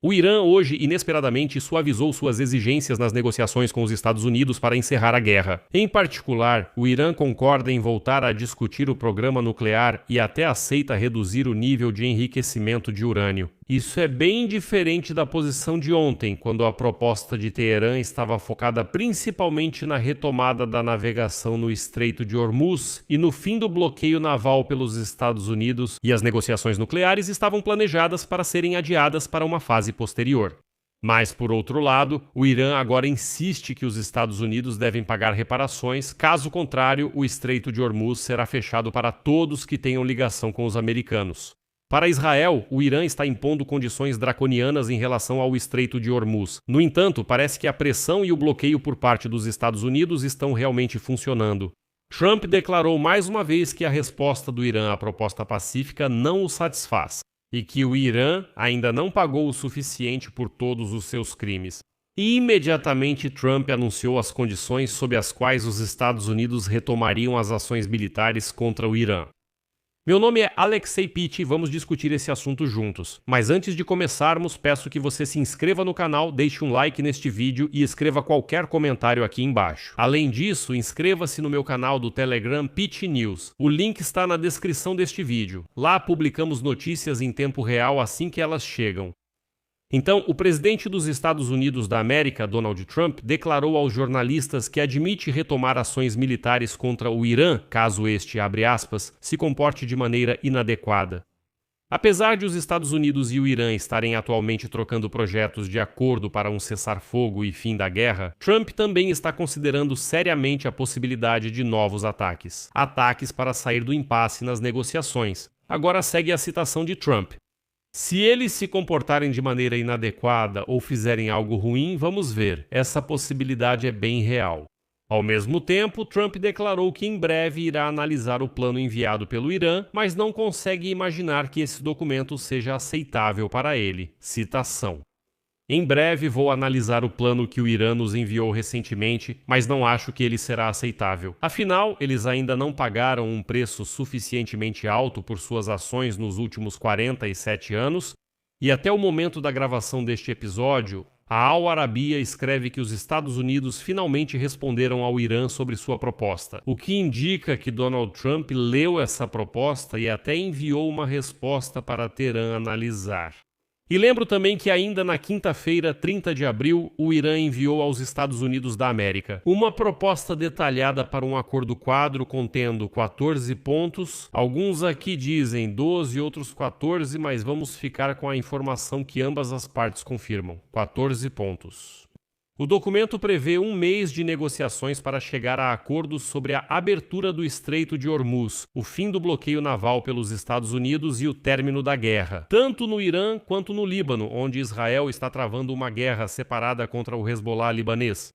O Irã hoje inesperadamente suavizou suas exigências nas negociações com os Estados Unidos para encerrar a guerra. Em particular, o Irã concorda em voltar a discutir o programa nuclear e até aceita reduzir o nível de enriquecimento de urânio. Isso é bem diferente da posição de ontem, quando a proposta de Teherã estava focada principalmente na retomada da navegação no Estreito de Hormuz e no fim do bloqueio naval pelos Estados Unidos, e as negociações nucleares estavam planejadas para serem adiadas para uma fase posterior. Mas, por outro lado, o Irã agora insiste que os Estados Unidos devem pagar reparações, caso contrário, o Estreito de Hormuz será fechado para todos que tenham ligação com os americanos. Para Israel, o Irã está impondo condições draconianas em relação ao Estreito de Hormuz. No entanto, parece que a pressão e o bloqueio por parte dos Estados Unidos estão realmente funcionando. Trump declarou mais uma vez que a resposta do Irã à proposta pacífica não o satisfaz e que o Irã ainda não pagou o suficiente por todos os seus crimes. E imediatamente Trump anunciou as condições sob as quais os Estados Unidos retomariam as ações militares contra o Irã. Meu nome é Alexei Pitti e vamos discutir esse assunto juntos. Mas antes de começarmos, peço que você se inscreva no canal, deixe um like neste vídeo e escreva qualquer comentário aqui embaixo. Além disso, inscreva-se no meu canal do Telegram Pitti News. O link está na descrição deste vídeo. Lá publicamos notícias em tempo real assim que elas chegam. Então, o presidente dos Estados Unidos da América, Donald Trump, declarou aos jornalistas que admite retomar ações militares contra o Irã, caso este, abre aspas, se comporte de maneira inadequada. Apesar de os Estados Unidos e o Irã estarem atualmente trocando projetos de acordo para um cessar-fogo e fim da guerra, Trump também está considerando seriamente a possibilidade de novos ataques. Ataques para sair do impasse nas negociações. Agora segue a citação de Trump. Se eles se comportarem de maneira inadequada ou fizerem algo ruim, vamos ver. Essa possibilidade é bem real. Ao mesmo tempo, Trump declarou que em breve irá analisar o plano enviado pelo Irã, mas não consegue imaginar que esse documento seja aceitável para ele. Citação. Em breve vou analisar o plano que o Irã nos enviou recentemente, mas não acho que ele será aceitável. Afinal, eles ainda não pagaram um preço suficientemente alto por suas ações nos últimos 47 anos, e até o momento da gravação deste episódio, a Al Arabiya escreve que os Estados Unidos finalmente responderam ao Irã sobre sua proposta, o que indica que Donald Trump leu essa proposta e até enviou uma resposta para Teherã analisar. E lembro também que ainda na quinta-feira, 30 de abril, o Irã enviou aos Estados Unidos da América uma proposta detalhada para um acordo quadro contendo 14 pontos. Alguns aqui dizem 12, outros 14, mas vamos ficar com a informação que ambas as partes confirmam. 14 pontos. O documento prevê um mês de negociações para chegar a acordos sobre a abertura do Estreito de Hormuz, o fim do bloqueio naval pelos Estados Unidos e o término da guerra, tanto no Irã quanto no Líbano, onde Israel está travando uma guerra separada contra o Hezbollah libanês.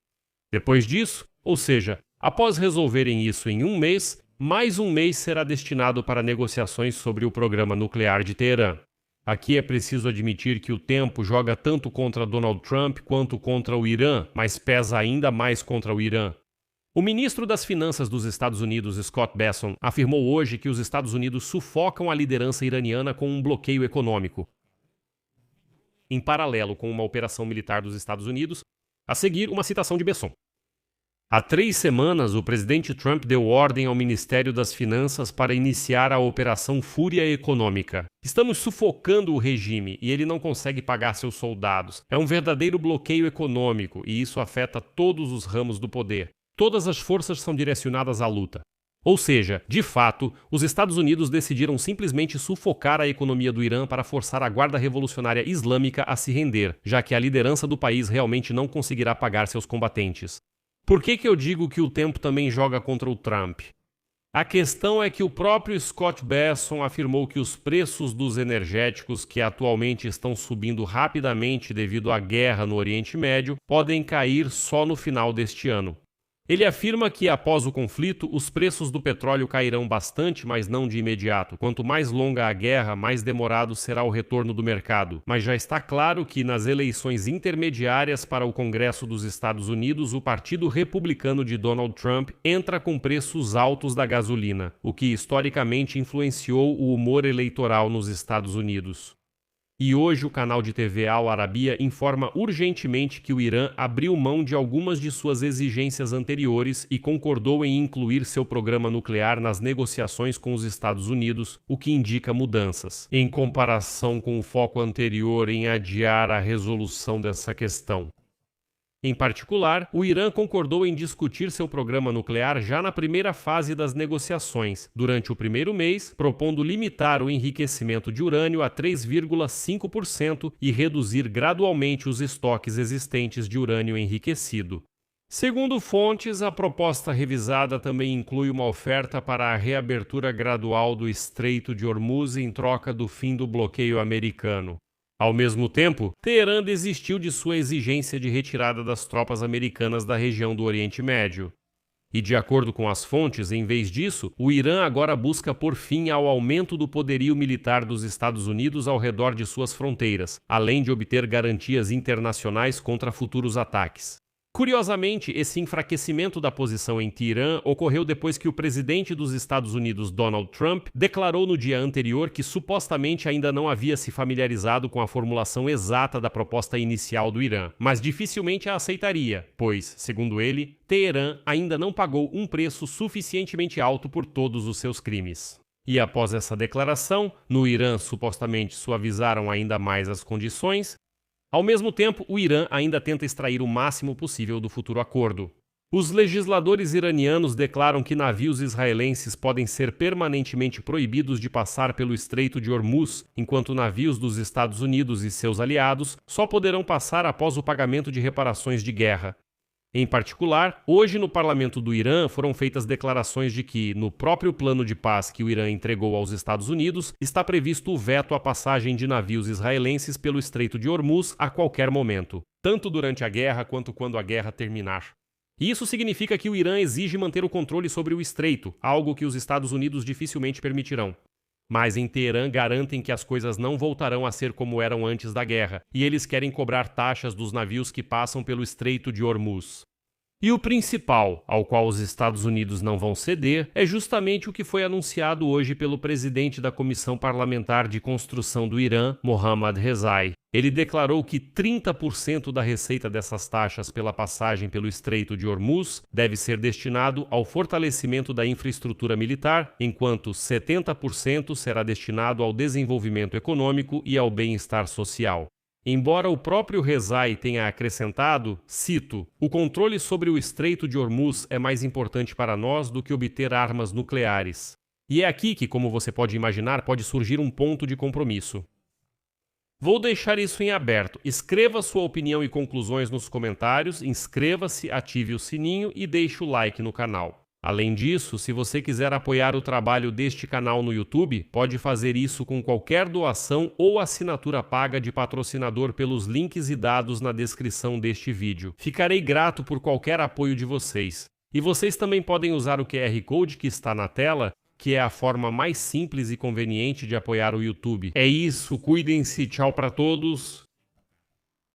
Depois disso, ou seja, após resolverem isso em um mês, mais um mês será destinado para negociações sobre o programa nuclear de Teherã. Aqui é preciso admitir que o tempo joga tanto contra Donald Trump quanto contra o Irã, mas pesa ainda mais contra o Irã. O ministro das Finanças dos Estados Unidos, Scott Bessent, afirmou hoje que os Estados Unidos sufocam a liderança iraniana com um bloqueio econômico, em paralelo com uma operação militar dos Estados Unidos. A seguir, uma citação de Bessent. Há 3 semanas, o presidente Trump deu ordem ao Ministério das Finanças para iniciar a Operação Fúria Econômica. Estamos sufocando o regime e ele não consegue pagar seus soldados. É um verdadeiro bloqueio econômico e isso afeta todos os ramos do poder. Todas as forças são direcionadas à luta. Ou seja, de fato, os Estados Unidos decidiram simplesmente sufocar a economia do Irã para forçar a Guarda Revolucionária Islâmica a se render, já que a liderança do país realmente não conseguirá pagar seus combatentes. Por que eu digo que o tempo também joga contra o Trump? A questão é que o próprio Scott Bessent afirmou que os preços dos energéticos, que atualmente estão subindo rapidamente devido à guerra no Oriente Médio, podem cair só no final deste ano. Ele afirma que, após o conflito, os preços do petróleo cairão bastante, mas não de imediato. Quanto mais longa a guerra, mais demorado será o retorno do mercado. Mas já está claro que, nas eleições intermediárias para o Congresso dos Estados Unidos, o Partido Republicano de Donald Trump entra com preços altos da gasolina, o que historicamente influenciou o humor eleitoral nos Estados Unidos. E hoje o canal de TV Al Arabiya informa urgentemente que o Irã abriu mão de algumas de suas exigências anteriores e concordou em incluir seu programa nuclear nas negociações com os Estados Unidos, o que indica mudanças, em comparação com o foco anterior em adiar a resolução dessa questão. Em particular, o Irã concordou em discutir seu programa nuclear já na primeira fase das negociações, durante o primeiro mês, propondo limitar o enriquecimento de urânio a 3,5% e reduzir gradualmente os estoques existentes de urânio enriquecido. Segundo fontes, a proposta revisada também inclui uma oferta para a reabertura gradual do Estreito de Hormuz em troca do fim do bloqueio americano. Ao mesmo tempo, Teherã desistiu de sua exigência de retirada das tropas americanas da região do Oriente Médio. E, de acordo com as fontes, em vez disso, o Irã agora busca pôr fim ao aumento do poderio militar dos Estados Unidos ao redor de suas fronteiras, além de obter garantias internacionais contra futuros ataques. Curiosamente, esse enfraquecimento da posição em Teherã ocorreu depois que o presidente dos Estados Unidos, Donald Trump, declarou no dia anterior que supostamente ainda não havia se familiarizado com a formulação exata da proposta inicial do Irã, mas dificilmente a aceitaria, pois, segundo ele, Teherã ainda não pagou um preço suficientemente alto por todos os seus crimes. E após essa declaração, no Irã supostamente suavizaram ainda mais as condições. Ao mesmo tempo, o Irã ainda tenta extrair o máximo possível do futuro acordo. Os legisladores iranianos declaram que navios israelenses podem ser permanentemente proibidos de passar pelo Estreito de Hormuz, enquanto navios dos Estados Unidos e seus aliados só poderão passar após o pagamento de reparações de guerra. Em particular, hoje no parlamento do Irã foram feitas declarações de que, no próprio plano de paz que o Irã entregou aos Estados Unidos, está previsto o veto à passagem de navios israelenses pelo Estreito de Hormuz a qualquer momento, tanto durante a guerra quanto quando a guerra terminar. Isso significa que o Irã exige manter o controle sobre o estreito, algo que os Estados Unidos dificilmente permitirão. Mas em Teherã garantem que as coisas não voltarão a ser como eram antes da guerra, e eles querem cobrar taxas dos navios que passam pelo Estreito de Hormuz. E o principal, ao qual os Estados Unidos não vão ceder, é justamente o que foi anunciado hoje pelo presidente da Comissão Parlamentar de Construção do Irã, Mohammad Rezai. Ele declarou que 30% da receita dessas taxas pela passagem pelo Estreito de Hormuz deve ser destinado ao fortalecimento da infraestrutura militar, enquanto 70% será destinado ao desenvolvimento econômico e ao bem-estar social. Embora o próprio Rezai tenha acrescentado, cito, "O controle sobre o Estreito de Hormuz é mais importante para nós do que obter armas nucleares." E é aqui que, como você pode imaginar, pode surgir um ponto de compromisso. Vou deixar isso em aberto. Escreva sua opinião e conclusões nos comentários, inscreva-se, ative o sininho e deixe o like no canal. Além disso, se você quiser apoiar o trabalho deste canal no YouTube, pode fazer isso com qualquer doação ou assinatura paga de patrocinador pelos links e dados na descrição deste vídeo. Ficarei grato por qualquer apoio de vocês. E vocês também podem usar o QR Code que está na tela, que é a forma mais simples e conveniente de apoiar o YouTube. É isso, cuidem-se, tchau para todos.